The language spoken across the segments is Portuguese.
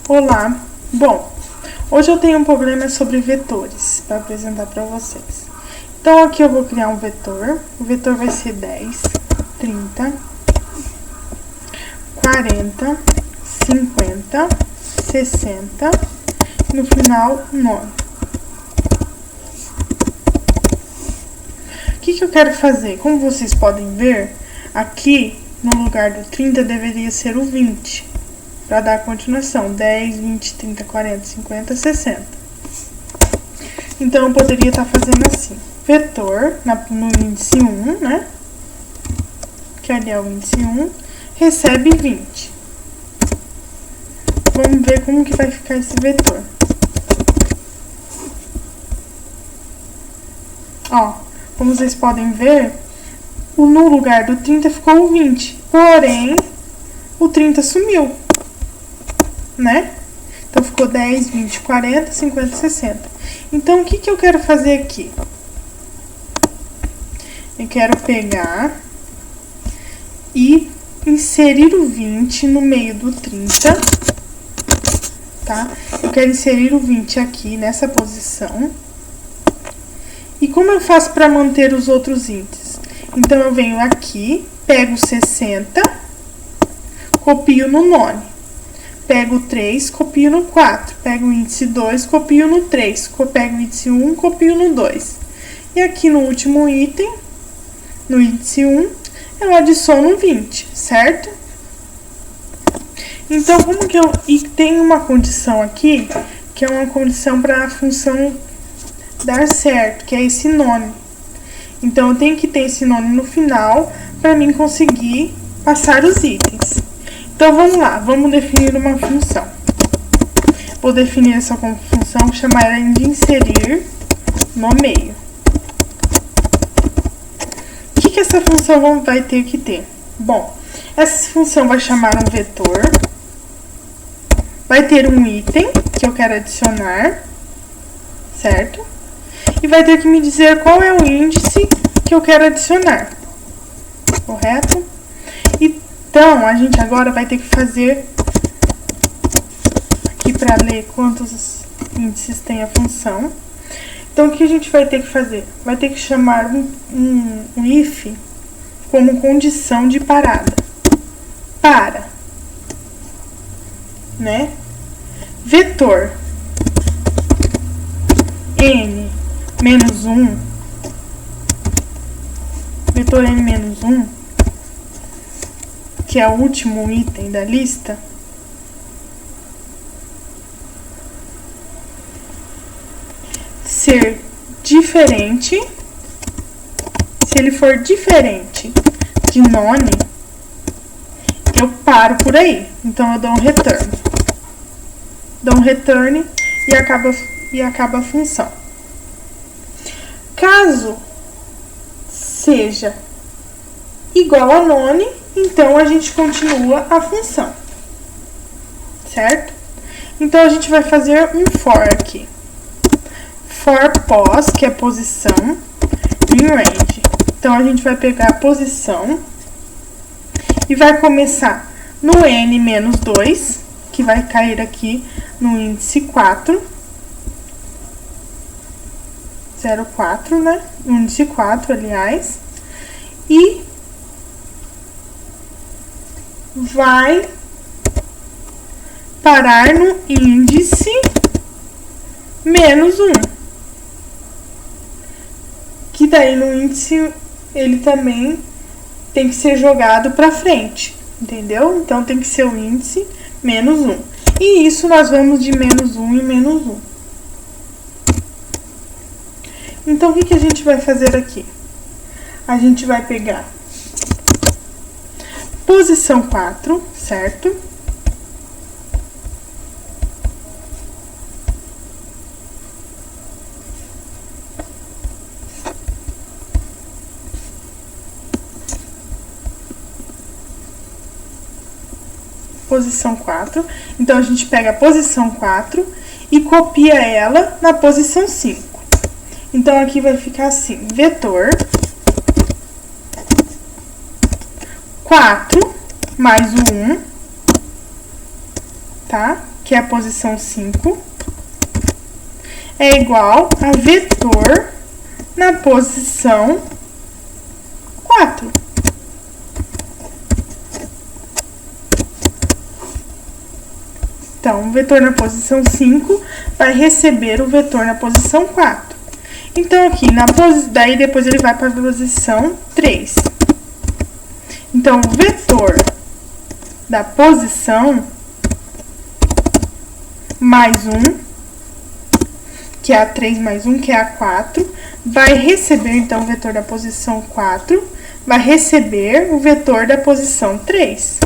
Olá! Bom, hoje eu tenho um problema sobre vetores para apresentar para vocês. Então, aqui eu vou criar um vetor. O vetor vai ser 10, 30, 40, 50, 60 e no final 9. O que eu quero fazer? Como vocês podem ver, aqui no lugar do 30 deveria ser o 20. Para dar a continuação, 10, 20, 30, 40, 50, 60. Então, eu poderia estar fazendo assim. Vetor, no índice 1, né? Que ali é o índice 1, recebe 20. Vamos ver como que vai ficar esse vetor. Ó, como vocês podem ver, no lugar do 30 ficou o 20. Porém, o 30 sumiu, né? Então, ficou 10, 20, 40, 50, 60. Então, o que eu quero fazer aqui? Eu quero pegar e inserir o 20 no meio do 30, tá? Eu quero inserir o 20 aqui, nessa posição. E como eu faço para manter os outros índices? Então, eu venho aqui, pego 60, copio no none. Pego o 3, copio no 4. Pego o índice 2, copio no 3. Pego o índice 1, copio no 2. E aqui no último item, no índice 1, eu adiciono 20, certo? Então, como que eu... E tem uma condição aqui, que é uma condição para a função dar certo, que é esse none. Então, eu tenho que ter esse none no final para mim conseguir passar os itens. Então, vamos lá, vamos definir uma função. Vou definir essa função, chamar ela de inserir no meio. O que essa função vai ter que ter? Bom, essa função vai chamar um vetor, vai ter um item que eu quero adicionar, certo? E vai ter que me dizer qual é o índice que eu quero adicionar, correto? Então, a gente agora vai ter que fazer, aqui para ler quantos índices tem a função. Então, o que a gente vai ter que fazer? Vai ter que chamar um if como condição de parada. Para, né? Vetor n menos 1, vetor n menos 1, que é o último item da lista, ser diferente, se ele for diferente de none, eu paro por aí. Então, eu dou um return. Dou um return e acaba a função. Caso seja igual a none, então, a gente continua a função, certo? Então, a gente vai fazer um for aqui. For pos, que é posição, em range. Então, a gente vai pegar a posição e vai começar no n menos 2, que vai cair aqui no índice 4, 0,4, né? Índice 4, aliás. E vai parar no índice menos 1. Que daí no índice ele também tem que ser jogado para frente, entendeu? Então, tem que ser o índice menos 1. E isso nós vamos de menos 1 em menos 1. Então, o que a gente vai fazer aqui? A gente vai pegar posição 4, certo? Posição 4. Então, a gente pega a posição 4 e copia ela na posição 5. Então, aqui vai ficar assim, vetor 4 mais o 1, tá? que é a posição 5, é igual a vetor na posição 4. Então, o vetor na posição 5 vai receber o vetor na posição 4. Então, aqui, daí depois ele vai para a posição 3. Então, o vetor da posição mais 1, que é a 3 mais 1, que é a 4, vai receber, então, o vetor da posição 4, vai receber o vetor da posição 3.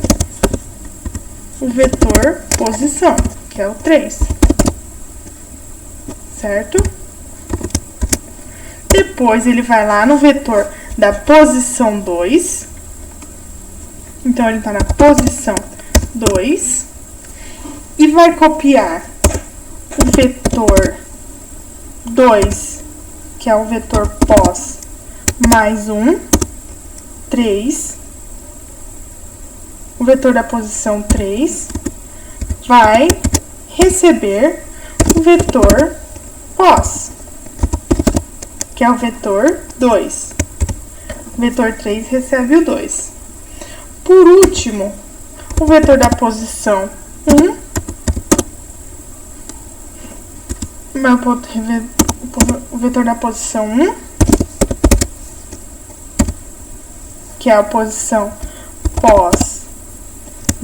O vetor posição, que é o 3. Certo? Depois, ele vai lá no vetor da posição 2. Então, ele tá na posição 2. E vai copiar o vetor 2, que é o vetor pós, mais 1, 3. O vetor da posição 3 vai receber o vetor pós, que é o vetor 2. O vetor 3 recebe o 2. Por último, o vetor da posição 1 o vetor da posição 1, que é a posição pós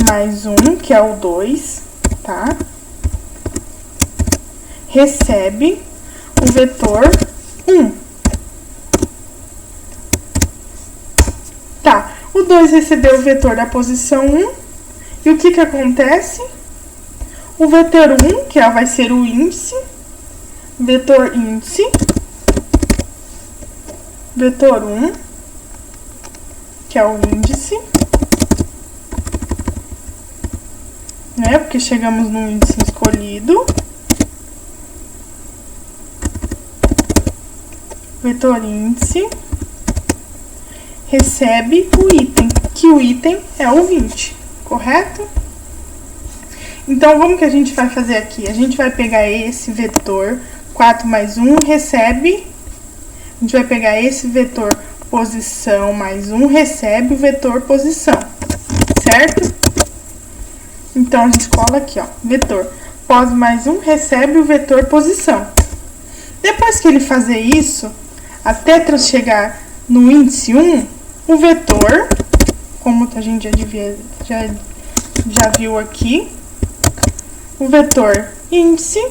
mais 1, que é o 2, tá? Recebe o vetor 1. Tá, o 2 recebeu o vetor da posição 1, e o que acontece? O vetor 1, que vai ser o índice, vetor índice, vetor 1, que é o índice, né? Porque chegamos no índice escolhido. Vetor índice recebe o item, que o item é o 20, correto? Então, como que a gente vai fazer aqui? A gente vai pegar esse vetor 4 mais 1, recebe, a gente vai pegar esse vetor posição mais 1, recebe o vetor posição, certo? Então, a gente cola aqui, ó, vetor pós mais 1, recebe o vetor posição. Depois que ele fazer isso, até chegar no índice 1, o vetor, como a gente já viu aqui, o vetor índice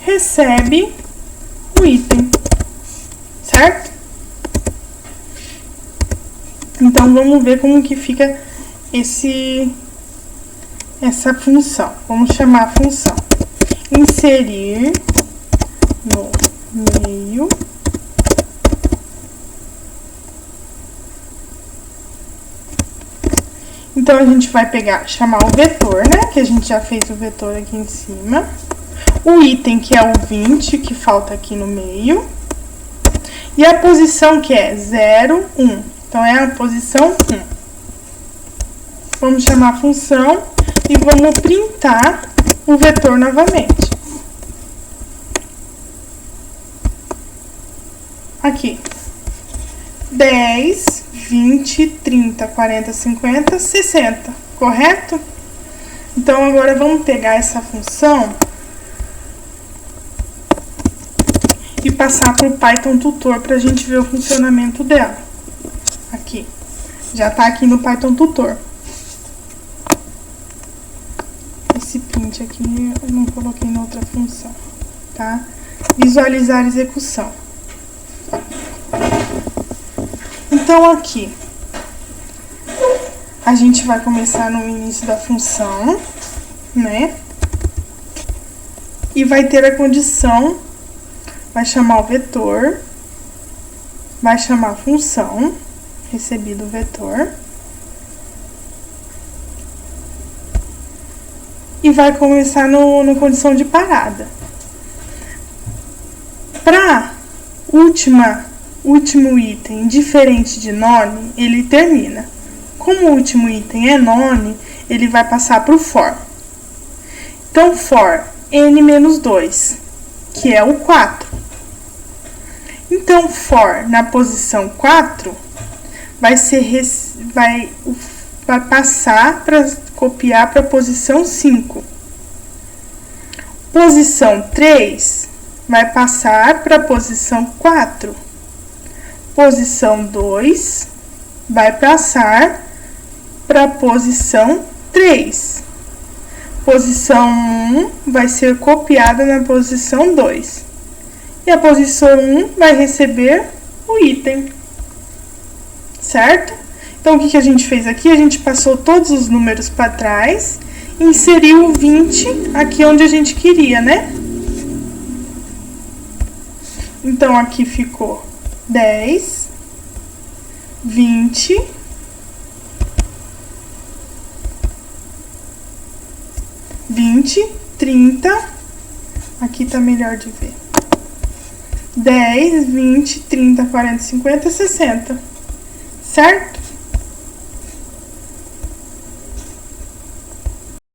recebe o item, certo? Então, vamos ver como que fica essa função. Vamos chamar a função inserir no meio Então, a gente vai chamar o vetor, né? Que a gente já fez o vetor aqui em cima. O item, que é o 20, que falta aqui no meio. E a posição, que é 0, 1. Então, é a posição 1. Vamos chamar a função e vamos printar o vetor novamente. Aqui. 10, 20, 30, 40, 50, 60, correto? Então, agora vamos pegar essa função e passar para o Python Tutor para a gente ver o funcionamento dela. Aqui. Já tá aqui no Python Tutor. Esse print aqui eu não coloquei na outra função, tá? Visualizar execução. Então, aqui, a gente vai começar no início da função, né? E vai ter a condição, vai chamar o vetor, vai chamar a função, recebido o vetor, e vai começar no condição de parada. Para último item diferente de nome, ele termina. como o último item é none, ele vai passar para o for. Então, for n menos 2, que é o 4. Então, for na posição 4 vai passar para copiar para a posição 5. Posição 3 vai passar para a posição 4. Posição 2 vai passar para a posição 3. Posição 1 vai ser copiada na posição 2. E a posição 1 vai receber o item. Certo? Então, o que a gente fez aqui? A gente passou todos os números para trás, inseriu o 20 aqui onde a gente queria, né? Então, aqui ficou 10, 20, 30, aqui tá melhor de ver. 10, 20, 30, 40, 50, 60, certo?